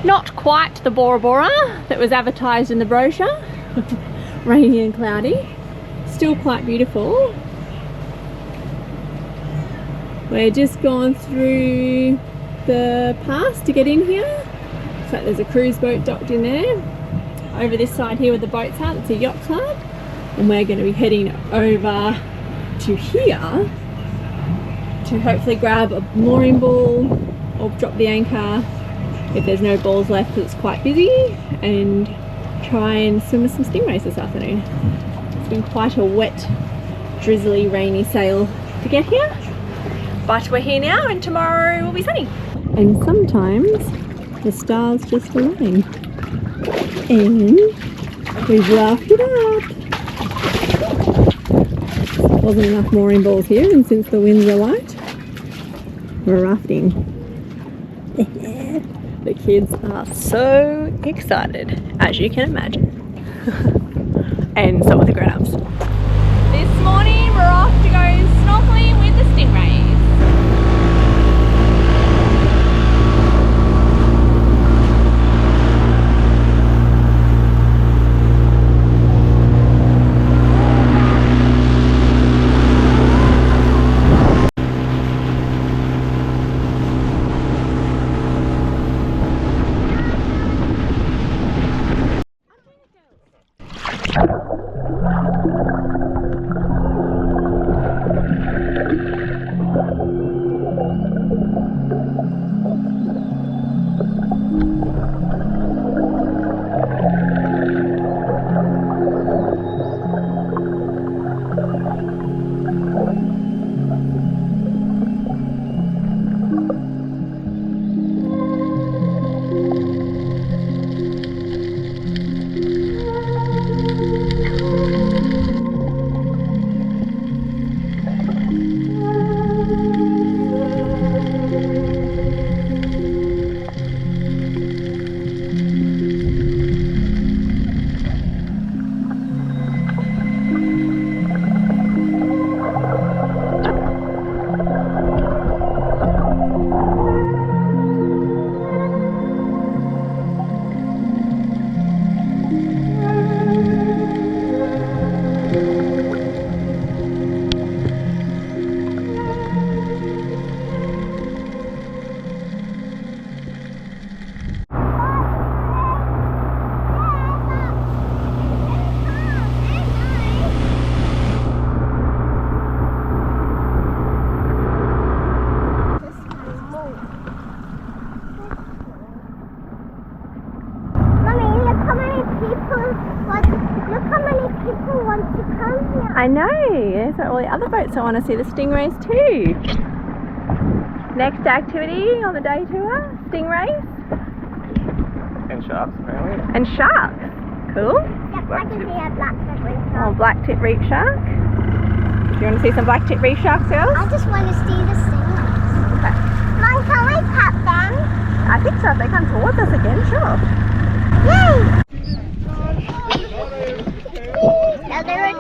Not quite the Bora Bora that was advertised in the brochure. Rainy and cloudy. Still quite beautiful. We're just gone through the pass to get in here. Looks like there's a cruise boat docked in there. Over this side here where the boats are, it's a yacht club. And we're going to be heading over to here to hopefully grab a mooring ball or drop the anchor if there's no balls left because it's quite busy, and try and swim with some stingrays this afternoon. It's been quite a wet, drizzly, rainy sail to get here, but we're here now and tomorrow will be sunny. And sometimes the stars just align, and we've laughed it up. Wasn't enough mooring balls here, and since the winds are light, we're rafting. The kids are so excited, as you can imagine. And so are the grown-ups. This morning we're off to go snorkeling with the stingrays. I know, there's all the other boats that want to see the stingrays too. Next activity on the day tour, stingrays. And sharks, apparently. And sharks, cool. Yep, I can see a black-tip reef shark. Oh, black-tip reef shark. Do you want to see some black-tip reef sharks, girls? I just want to see the stingrays. Okay. Mom, can we pet them? I think so, if they come towards us again, sure. Yay! Now they're ready.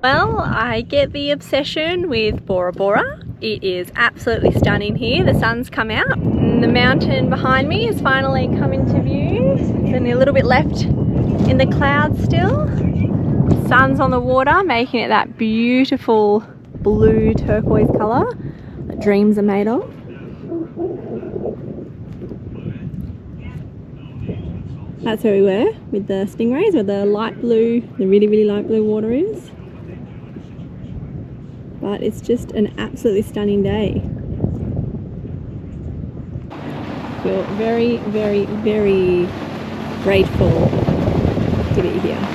Well, I get the obsession with Bora Bora. It is absolutely stunning here. The sun's come out. And the mountain behind me has finally come into view. There's only a little bit left in the clouds still. The sun's on the water, making it that beautiful blue turquoise colour that dreams are made of. That's where we were with the stingrays, where the light blue, the really light blue water is. But it's just an absolutely stunning day. Feel very grateful to be here.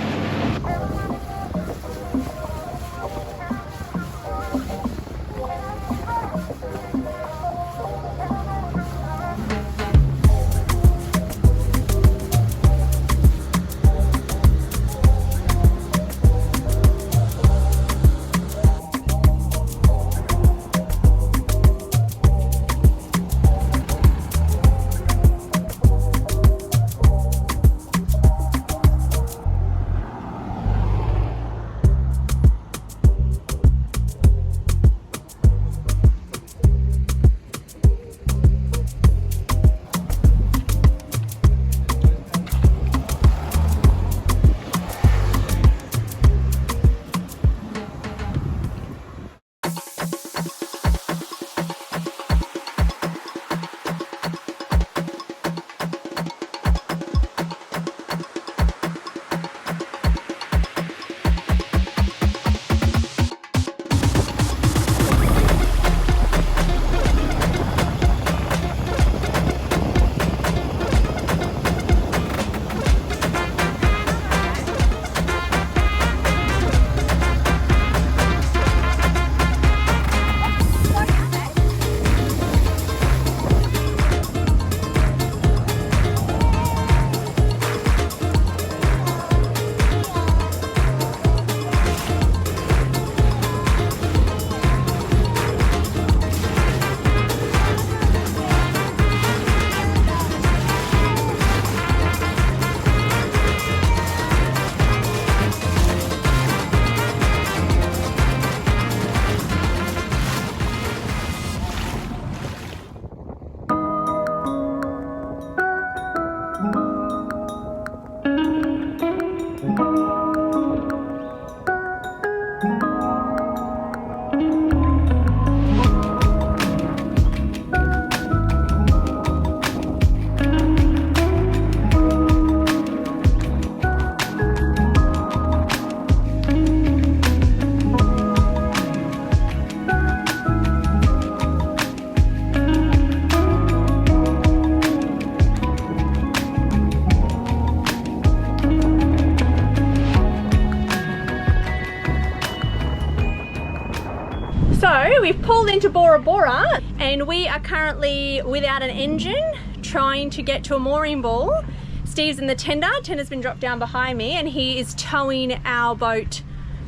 So we've pulled into Bora Bora and we are currently without an engine trying to get to a mooring ball. Steve's in the tender. Tender's been dropped down behind me and he is towing our boat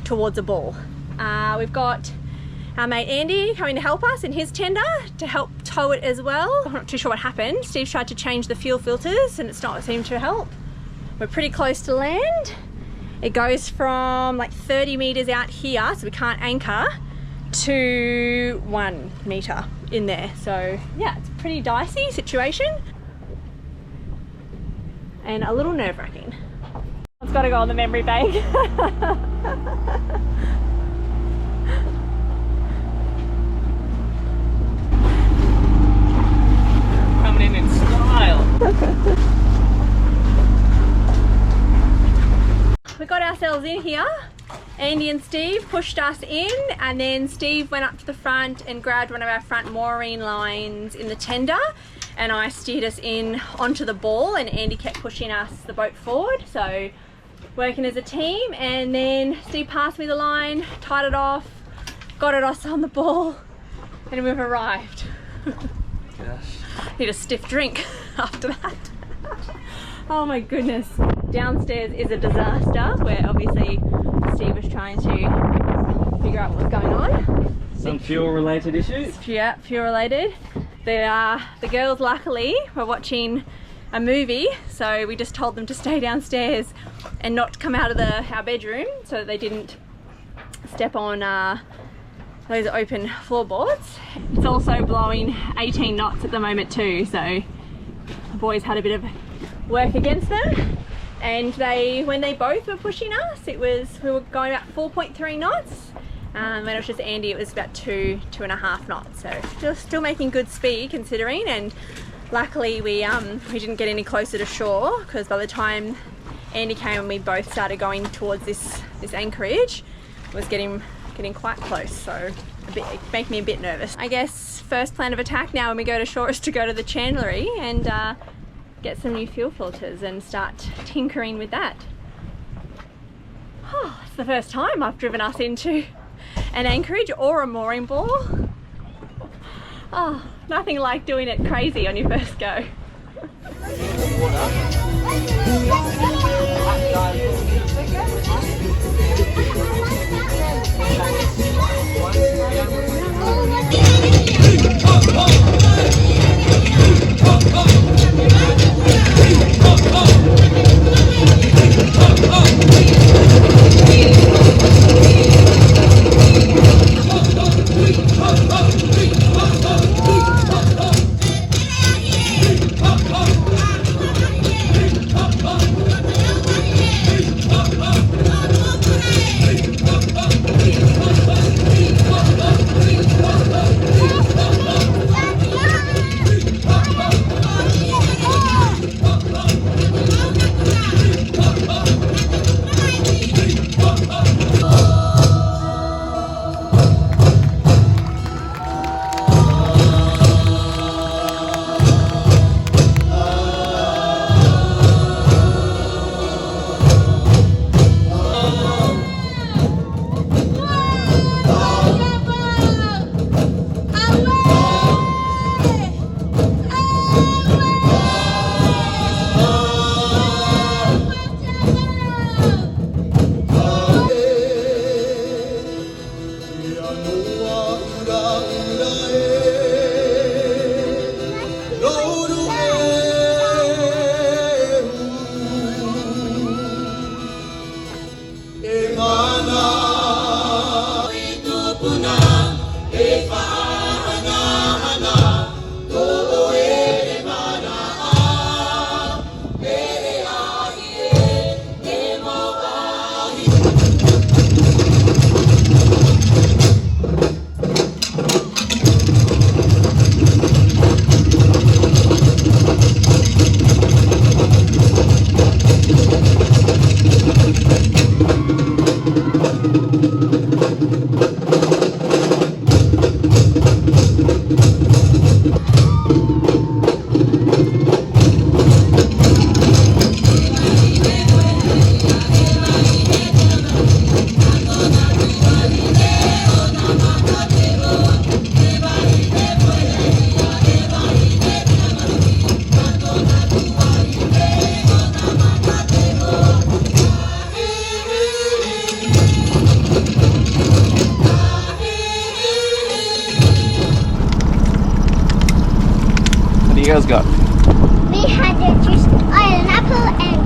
towards a ball. We've got our mate Andy coming to help us in his tender to help tow it as well. I'm not too sure what happened. Steve tried to change the fuel filters and it's not seemed to help. We're pretty close to land. It goes from like 30 meters out here, so we can't anchor, to 1 meter in there. So yeah, it's a pretty dicey situation and a little nerve-wracking. It's got to go on the memory bank. Coming in style. We got ourselves in here. Andy and Steve pushed us in and then Steve went up to the front and grabbed one of our front mooring lines in the tender and I steered us in onto the ball and Andy kept pushing us the boat forward, so working as a team. And then Steve passed me the line, tied it off, got it us on the ball, and we've arrived. Gosh. Need a stiff drink after that. Oh my goodness. Downstairs is a disaster where obviously Steve was trying to figure out what's going on. Some fuel related issues? Yeah, fuel related. The girls luckily were watching a movie, so we just told them to stay downstairs and not come out of our bedroom so that they didn't step on those open floorboards. It's also blowing 18 knots at the moment too, so the boys had a bit of work against them. And when they both were pushing us, we were going about 4.3 knots. When it was just Andy, it was about 2.5 knots. So still making good speed considering. And luckily we didn't get any closer to shore, because by the time Andy came and we both started going towards this anchorage, it was getting quite close. So it made me a bit nervous. I guess first plan of attack now when we go to shore is to go to the chandlery and get some new fuel filters and start tinkering with that. Oh, it's the first time I've driven us into an anchorage or a mooring ball. Oh, nothing like doing it crazy on your first go. What do you guys got? We had a juice, I had an apple and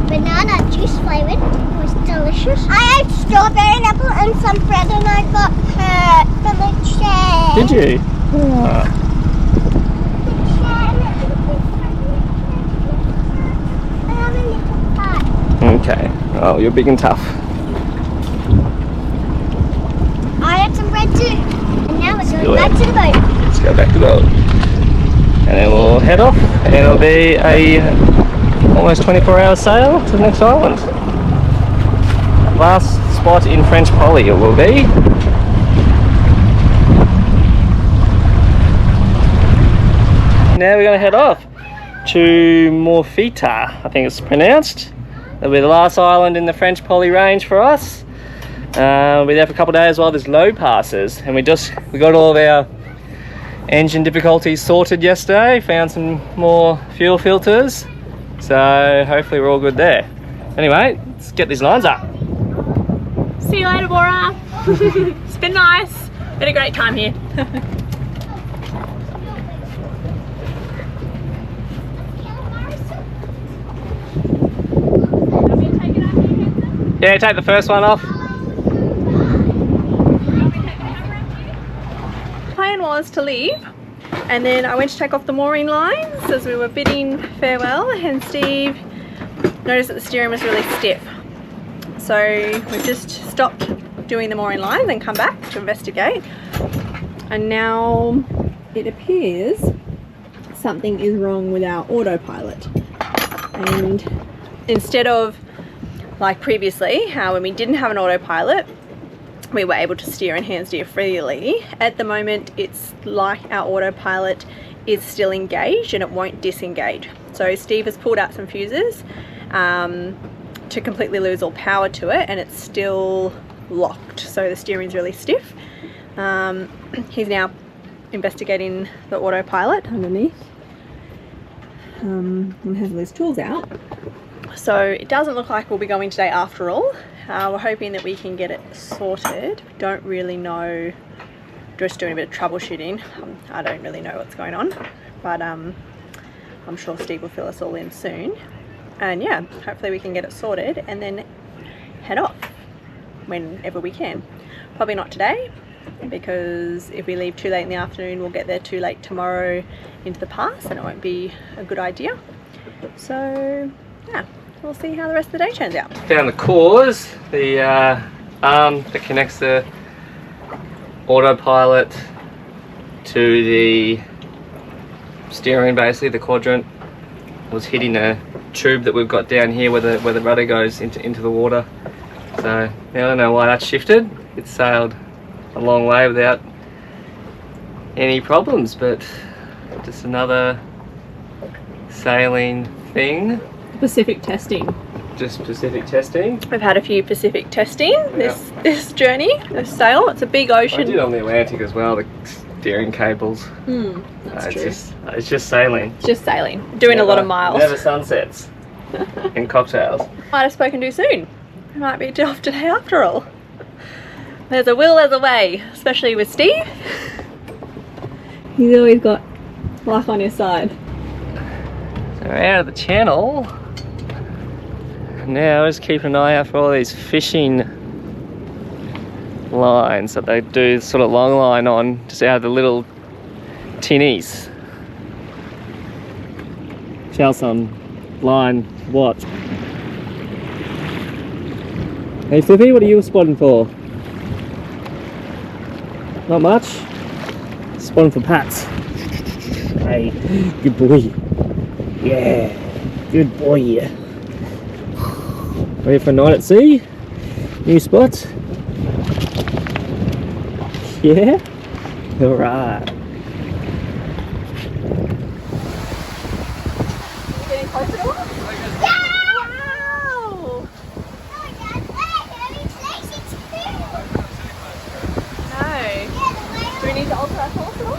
banana juice flavored. It was delicious. I had strawberry and apple and some bread, and I got milkshake. Did you? Ah. Okay. Oh, you're big and tough. I had some bread too. And now we're going back to the boat. Let's go back to the boat. And then we'll head off, and it'll be a almost 24-hour sail to the next island. Last spot in French Poly it will be. Now we're going to head off to Maupiha'a, I think it's pronounced. That'll be the last island in the French Poly range for us. We'll be there for a couple of days while there's low passes, and we got all of our engine difficulties sorted yesterday, found some more fuel filters, so hopefully we're all good there. Anyway, let's get these lines up. See you later, Bora. It's been nice. Been a great time here. Yeah, take the first one off. hours to leave, and then I went to take off the mooring lines as we were bidding farewell, and Steve noticed that the steering was really stiff. So we've just stopped doing the mooring lines and come back to investigate, and now it appears something is wrong with our autopilot. And instead of like previously, how when we didn't have an autopilot we were able to steer and hand steer freely, at the moment it's like our autopilot is still engaged and it won't disengage. So Steve has pulled out some fuses to completely lose all power to it, and it's still locked, so the steering's really stiff. He's now investigating the autopilot underneath, and has all his tools out. So it doesn't look like we'll be going today after all. We're hoping that we can get it sorted. We don't really know, just doing a bit of troubleshooting. I don't really know what's going on, but I'm sure Steve will fill us all in soon. And yeah, hopefully we can get it sorted and then head off whenever we can. Probably not today, because if we leave too late in the afternoon we'll get there too late tomorrow into the pass and it won't be a good idea. So yeah, we'll see how the rest of the day turns out. Found the cause, the arm that connects the autopilot to the steering, basically the quadrant, was hitting a tube that we've got down here where the rudder goes into the water. So now I don't know why that shifted. It sailed a long way without any problems, but just another sailing thing. Pacific testing. Just Pacific testing. We've had a few Pacific testing this journey, this sail. It's a big ocean. I did on the Atlantic as well, the steering cables. That's true. It's just sailing. It's just sailing. Doing a lot of miles. Never sunsets. And cocktails. Might have spoken too soon. We might be off today after all. There's a will, there's a way, especially with Steve. He's always got luck on his side. So we're out of the channel. Now just keep an eye out for all these fishing lines that they do sort of long line on, just out of the little tinnies. Chalson line, what? Hey Flippy, what are you spotting for? Not much. Spotting for pats. Hey, good boy. Yeah, good boy. Ready for a night at sea? New spot? Yeah? Alright. Getting closer to us? Wow! No. Do we need to alter our course at all?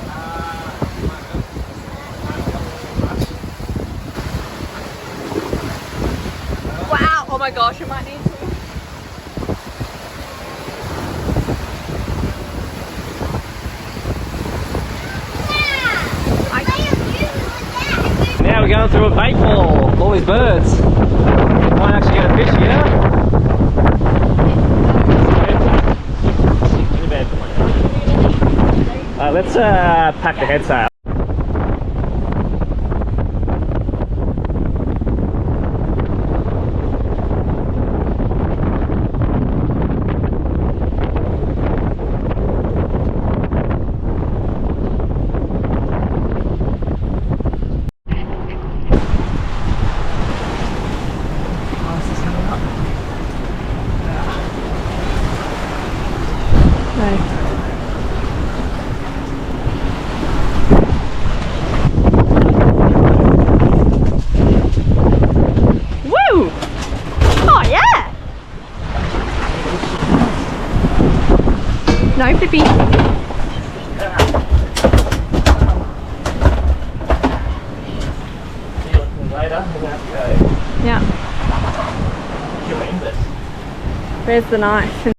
Wow! Oh my gosh, we might need to. Now we're going through a bait wall, all these birds. Might actually get a fish here. In bed. Let's pack the head sail. No, Flippy. Yeah. Where's the knife?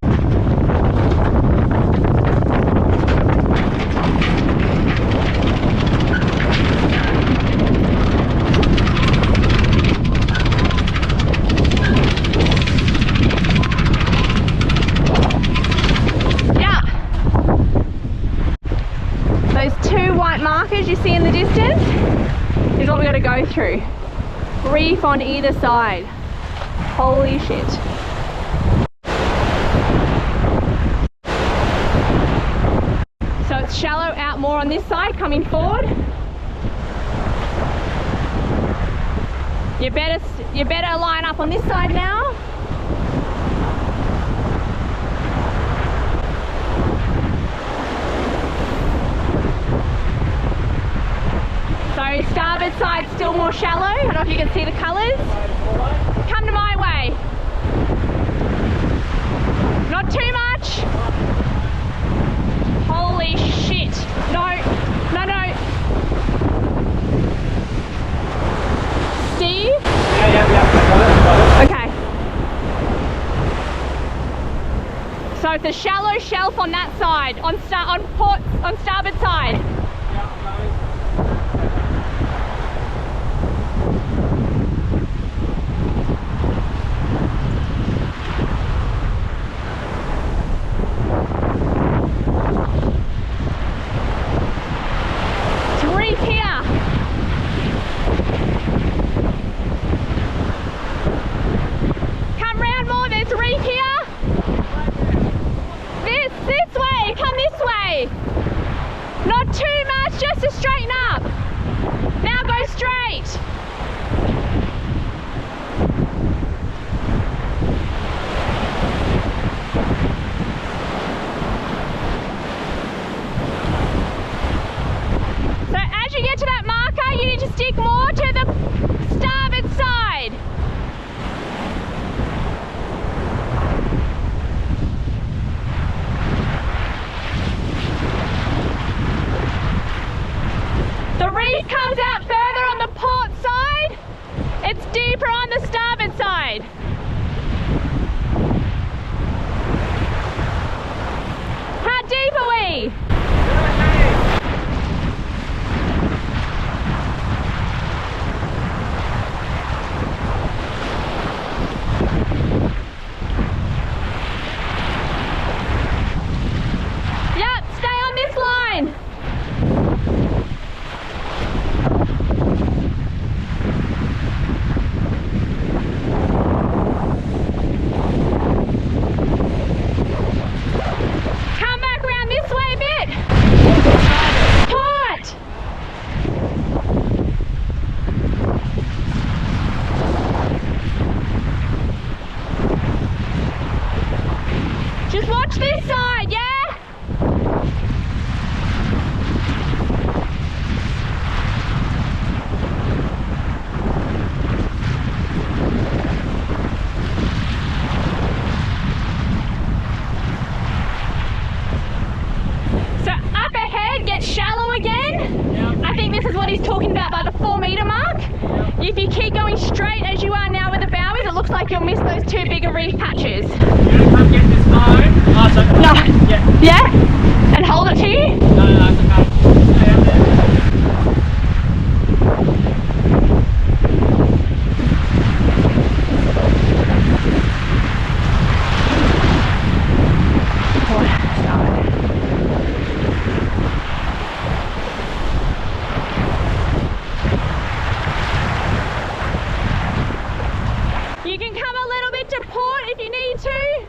to go through. Reef on either side. Holy shit. So it's shallow out more on this side, coming forward. You better line up on this side now. So starboard side still more shallow. I don't know if you can see the colours. Come to my way. Not too much. Holy shit. No. Steve? Yeah. Okay. So it's a shallow shelf on that side, on starboard side. If you keep going straight as you are now with the bowies, it looks like you'll miss those two bigger reef patches. You can't get this phone. Oh, so, no. Yeah. Yeah? And hold it to you? No, it's okay. Stay out there. You can come a little bit to port if you need to.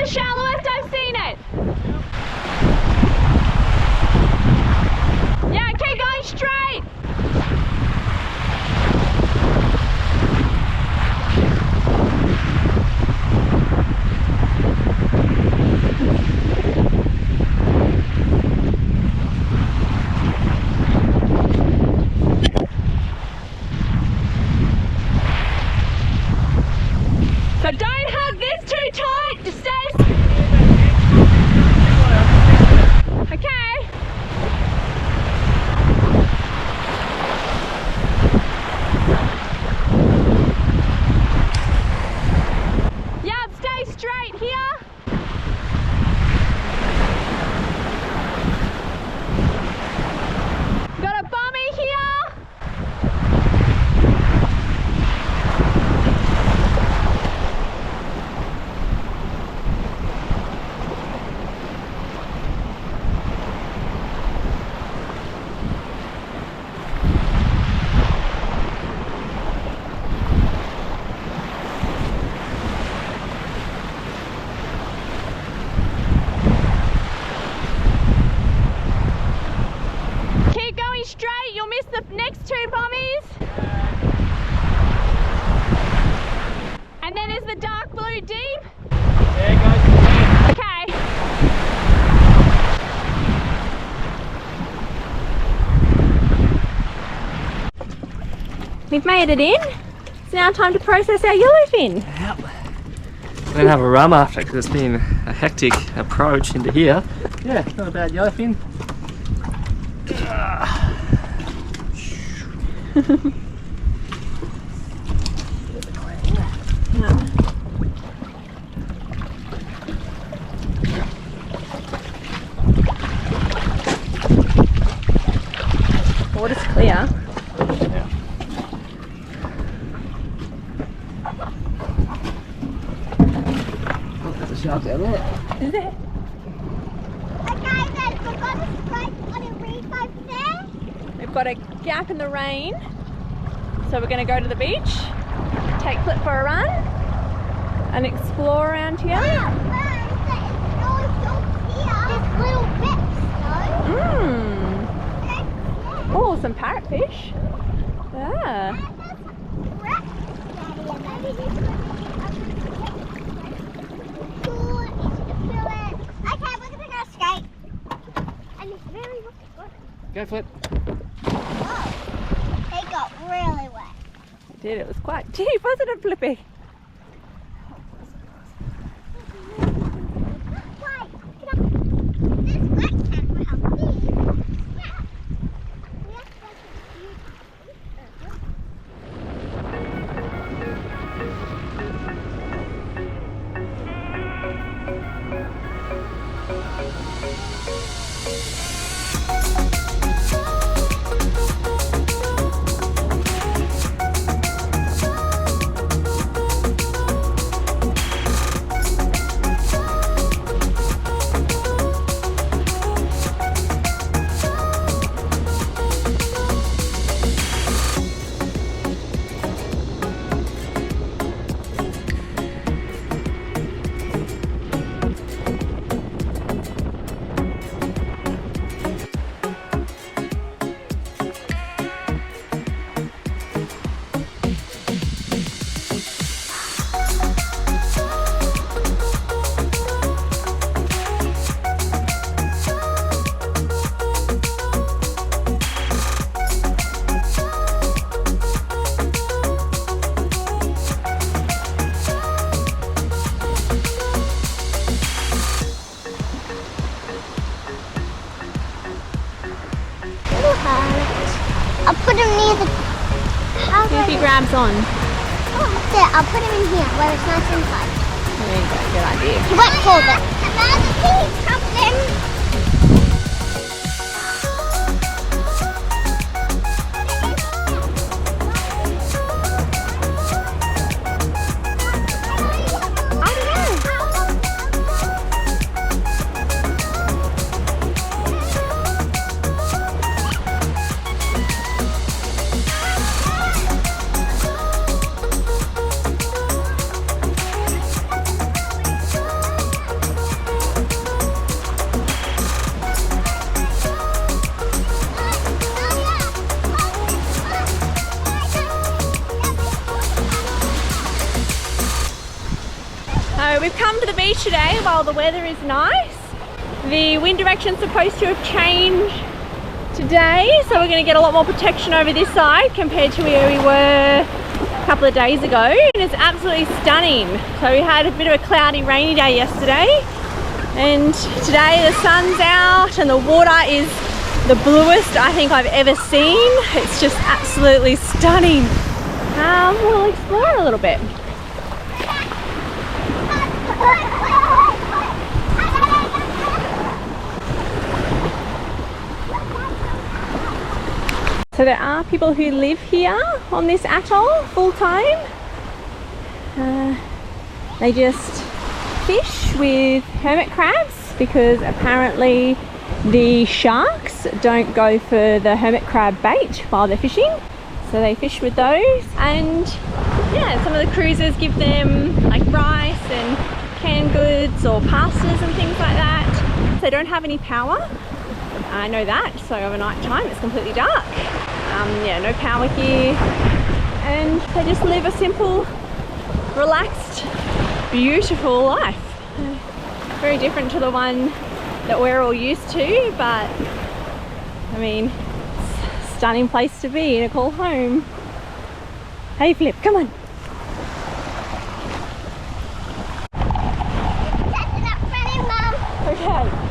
the shallowest I've seen it. Yeah, keep going straight. So don't hug this too tight, just stay. Okay. Yeah, stay straight here. Got a bummy here. Keep going straight, you'll miss the next two bummies. And then there's the dark blue deep. There goes the deep. Okay. We've made it in. It's now time to process our yellowfin. Yep. We're going to have a rum after because it's been a hectic approach into here. Yeah, not a bad yellowfin. Water's clear. Yeah. Oh, there's a shark down there. Is it? Okay, then we've got a scrape on a reef over there. We've got a gap in the rain, so we're going to go to the beach, take Clip for a run, and explore around here. There's little bits though. Mmm. Okay. Oh, some parrotfish. Yeah. Go Flip. It got really wet. It did. It was quite deep, wasn't it, Flippy? I'll put him near the... See if he grabs on. Oh, there, I'll put him in here where it's nice inside. There you go, good idea. He won't fall though. Another thing, something. come to the beach today while the weather is nice. The wind direction's supposed to have changed today, so we're going to get a lot more protection over this side compared to where we were a couple of days ago, and it's absolutely stunning. So we had a bit of a cloudy, rainy day yesterday, and today the sun's out and the water is the bluest I think I've ever seen. It's just absolutely stunning. We'll explore a little bit. So there are people who live here on this atoll full time. They just fish with hermit crabs because apparently the sharks don't go for the hermit crab bait while they're fishing. So they fish with those, and yeah, some of the cruisers give them like rice and canned goods or pastas and things like that. They don't have any power. I know that, so over night time it's completely dark. Yeah, no power here, and they just live a simple, relaxed, beautiful life. Very different to the one that we're all used to, but I mean, it's a stunning place to be and a call home. Hey Flip, come on. Okay.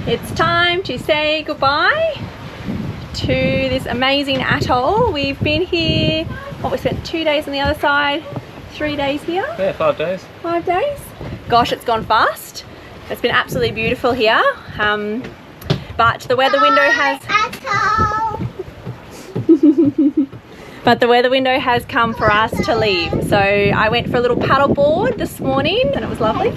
It's time to say goodbye to this amazing atoll. We've been here, we spent 2 days on the other side, 3 days here? Yeah, 5 days. 5 days? Gosh, it's gone fast. It's been absolutely beautiful here. But the weather window has... But the weather window has come for us to leave. So I went for a little paddle board this morning and it was lovely.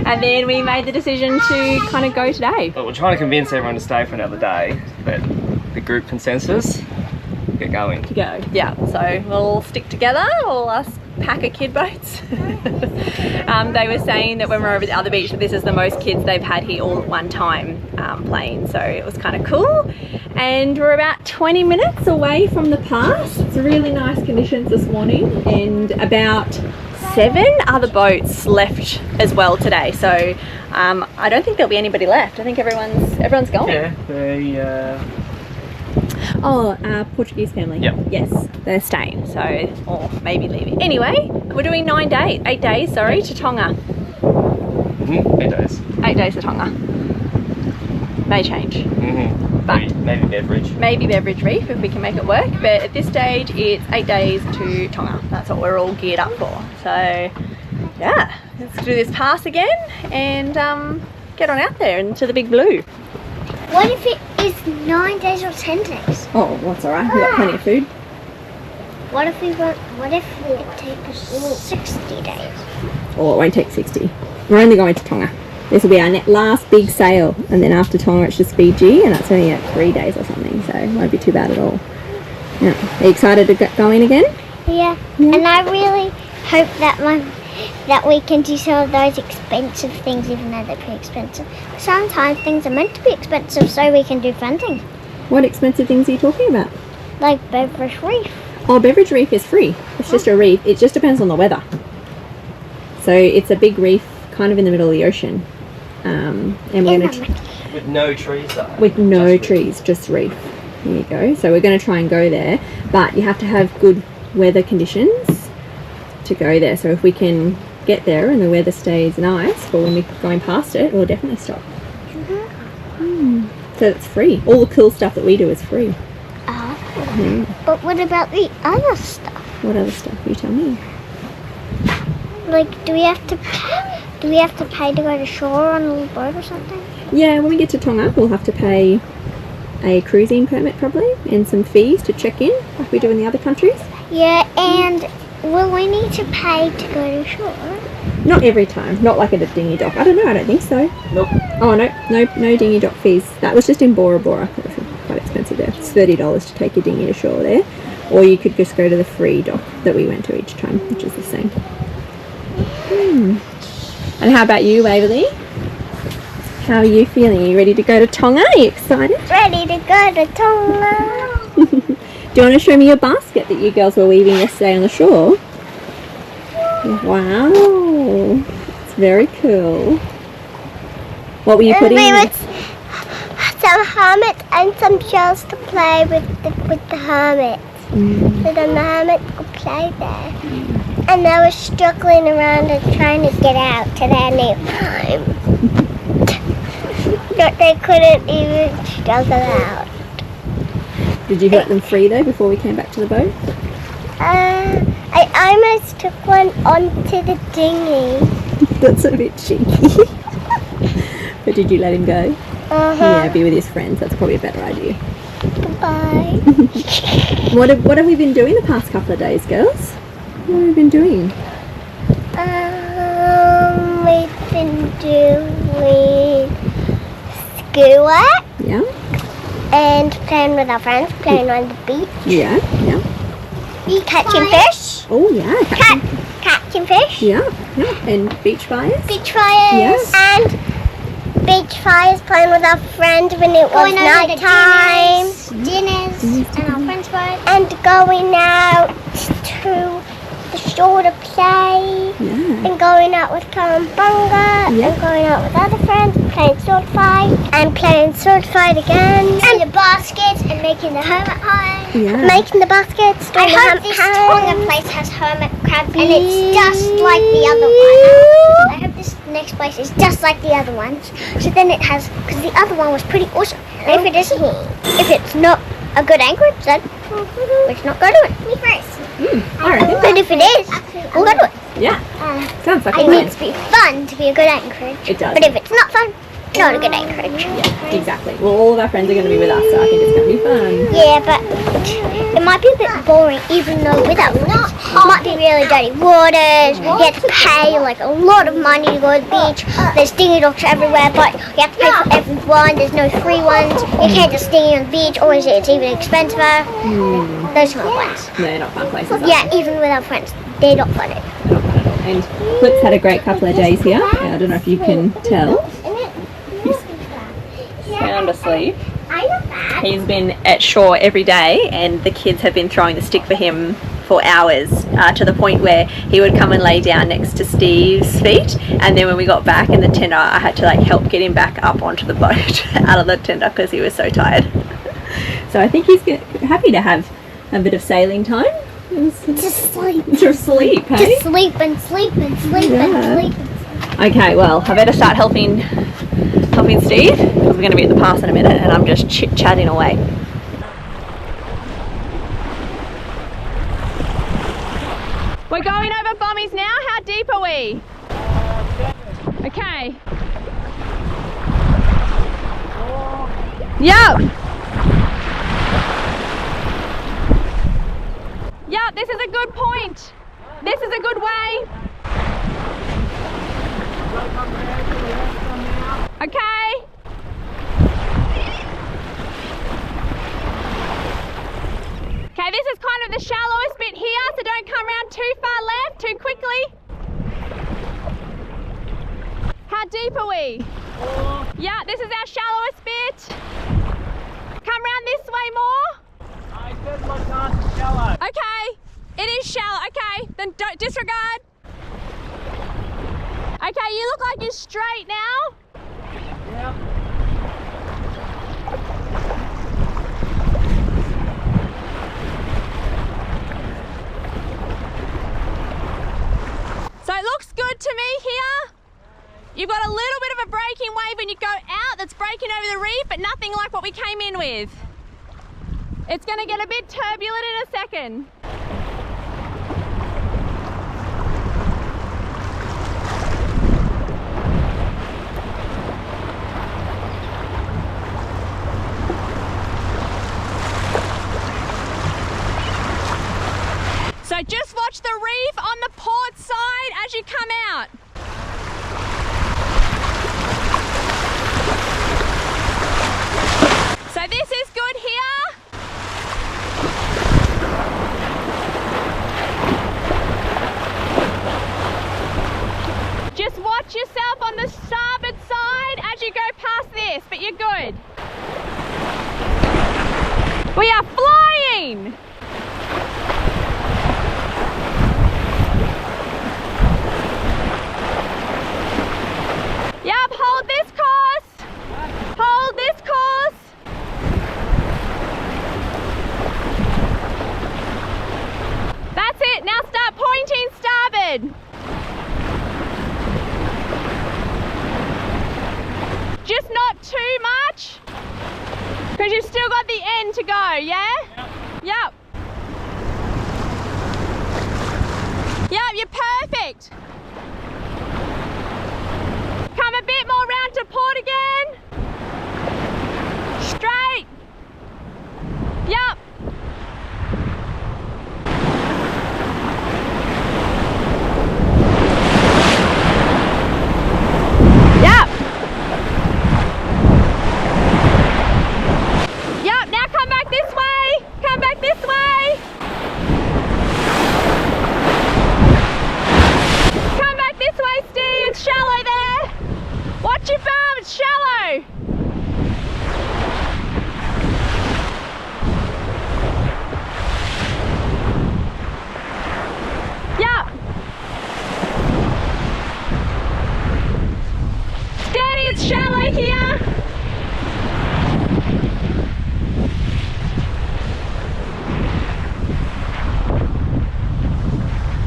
And then we made the decision to kind of go today. But we're trying to convince everyone to stay for another day, but the group consensus, get going. To go, yeah. So we'll stick together, all us pack of kid boats. They were saying that when we were over at the other beach that this is the most kids they've had here all at one time playing, so it was kind of cool. And we're about 20 minutes away from the pass. It's really nice conditions this morning, and about 7 other boats left as well today, so I don't think there'll be anybody left. I think everyone's going. Yeah, Portuguese family. Yep. Yes, they're staying, so, or maybe leaving. Anyway, we're doing 8 days, sorry, to Tonga. 8 days. 8 days to Tonga. May change. But maybe Beveridge. Maybe Beveridge Reef if we can make it work, but at this stage it's 8 days to Tonga. That's what we're all geared up for. So yeah, let's do this pass again and get on out there into the big blue. What if it is 9 days or 10 days? Oh, that's alright, we've got plenty of food. What if it takes 60 days? Oh, it won't take 60. We're only going to Tonga. This will be our last big sail, and then after Tonga it's just Fiji, and that's only like 3 days or something, so it won't be too bad at all. Yeah. Are you excited to get going again? Yeah. And I really hope that we can do some of those expensive things, even though they're pretty expensive. Sometimes things are meant to be expensive so we can do fun things. What expensive things are you talking about? Like Beveridge Reef. Oh, Beveridge Reef is free. It's just a reef. It just depends on the weather. So it's a big reef kind of in the middle of the ocean. And we're going to... With no trees though. With no trees, just reef. Here you go. So we're going to try and go there, but you have to have good weather conditions to go there. So if we can get there and the weather stays nice for when we're going past it, we'll definitely stop. So it's free. All the cool stuff that we do is free. But what about the other stuff? What other stuff? You tell me. Like, do we have to pay to go to shore on a little boat or something? Yeah, when we get to Tonga, we'll have to pay a cruising permit probably, and some fees to check in, like we do in the other countries. Yeah, and will we need to pay to go to shore? Not every time. Not like at a dinghy dock. I don't know. I don't think so. Nope. Oh no dinghy dock fees. That was just in Bora Bora. That was quite expensive there. It's $30 to take your dinghy to shore there, or you could just go to the free dock that we went to each time, which is the same. And how about you, Waverly? How are you feeling? Are you ready to go to Tonga? Are you excited? Ready to go to Tonga. Do you want to show me your basket that you girls were weaving yesterday on the shore? Wow, it's very cool. What were you putting in? Some hermits and some shells to play with the hermits. So then the hermits could play there. And they were struggling around and trying to get out to their new home. But they couldn't even struggle out. Did you let them free though before we came back to the boat? I almost took one onto the dinghy. That's a bit cheeky. But did you let him go? Yeah, be with his friends. That's probably a better idea. Bye. What have we been doing the past couple of days, girls? What have we been doing? We've been doing schoolwork. Yeah. And playing with our friends, playing on the beach. Yeah. Catching fish. Oh yeah. Catching fish. Yeah. And beach fires. Beach fires. Yes. And beach fires, playing with our friends when it was night time. Dinners and our friends' boat. And going out to the shore to play. Yeah. And going out with Kawabunga. And going out with other friends, playing sword fight. And playing sword fight again. And the baskets and making the hermit home. Yeah. Making the baskets. I hope this Tonga place has hermit crab and it's just like the other one. I hope this next place is just like the other ones. So then it has, because the other one was pretty awesome. And if it's not a good anchorage, then let's not go to it. Me first. But if it is, we'll go to it. Yeah. Sounds like It needs to be fun to be a good anchorage. It does. But if it's not fun, not a good anchorage. Yeah, exactly. Well, all of our friends are going to be with us, so I think it's going to be fun. Yeah, but it might be a bit boring even though without friends. It might be really dirty waters. You have to pay like a lot of money to go to the beach. There's dinghy docks everywhere, but you have to pay for everyone. There's no free ones. You can't just dinghy on the beach, or it's even expensive. Those are not ones. No, they're not fun places. Yeah, even without friends, they're not fun. They're not fun at all. And Flip's had a great couple of days here. I don't know if you can tell. Sound asleep. He's been at shore every day, and the kids have been throwing the stick for him for hours, to the point where he would come and lay down next to Steve's feet, and then when we got back in the tender, I had to like help get him back up onto the boat out of the tender because he was so tired. So I think he's happy to have a bit of sailing time. Just sleep. Just sleep, hey? Just sleep and sleep and sleep and sleep. Okay, well, I better start helping Steve, because we're going to be at the pass in a minute, and I'm just chit-chatting away. We're going over bommies now. How deep are we? Okay. Yep. Yep, this is a good point. This is a good way. Okay. Okay, this is kind of the shallowest bit here, so don't come around too far left, too quickly. How deep are we? Yeah, this is our shallowest bit. Come round this way more. I said my cast is shallow. Okay, it is shallow. Okay, then don't disregard. Okay, you look like you're straight now. Yep. to me here? You've got a little bit of a breaking wave when you go out that's breaking over the reef, but nothing like what we came in with. It's going to get a bit turbulent in a second. So just watch the reef on the port side as you come out. So this is good here. Just watch yourself on the starboard side as you go past this, but you're good. We are flying! Yep, hold this course. Hold this course. That's it, now start pointing starboard. Just not too much, because you've still got the end to go, yeah? Yep. Yep, you're perfect. Come a bit more round to port again. Straight. Yep. Yep. Yep, now come back this way. Come back this way. Come back this way, Steve. It's shallow there. Watch your farm, it's shallow. Yeah. Steady, it's shallow here.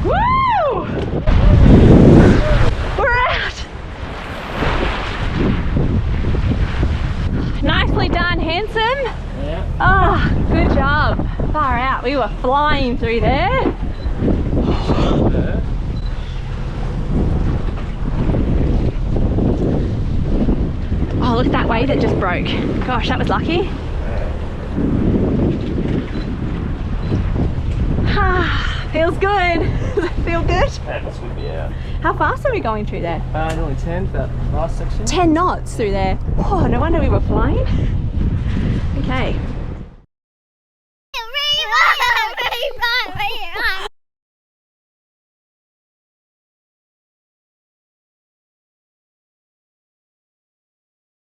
Woo! We're out. Nicely done, handsome. Yeah. Ah, oh, good job. Far out. We were flying through there. Oh, look at that wave that just broke. Gosh, that was lucky. Ah, feels good. Does it feel good? Yeah, this would be out. How fast are we going through there? Nearly 10 for that last section. 10 knots through there. Oh, no wonder we were flying. Okay.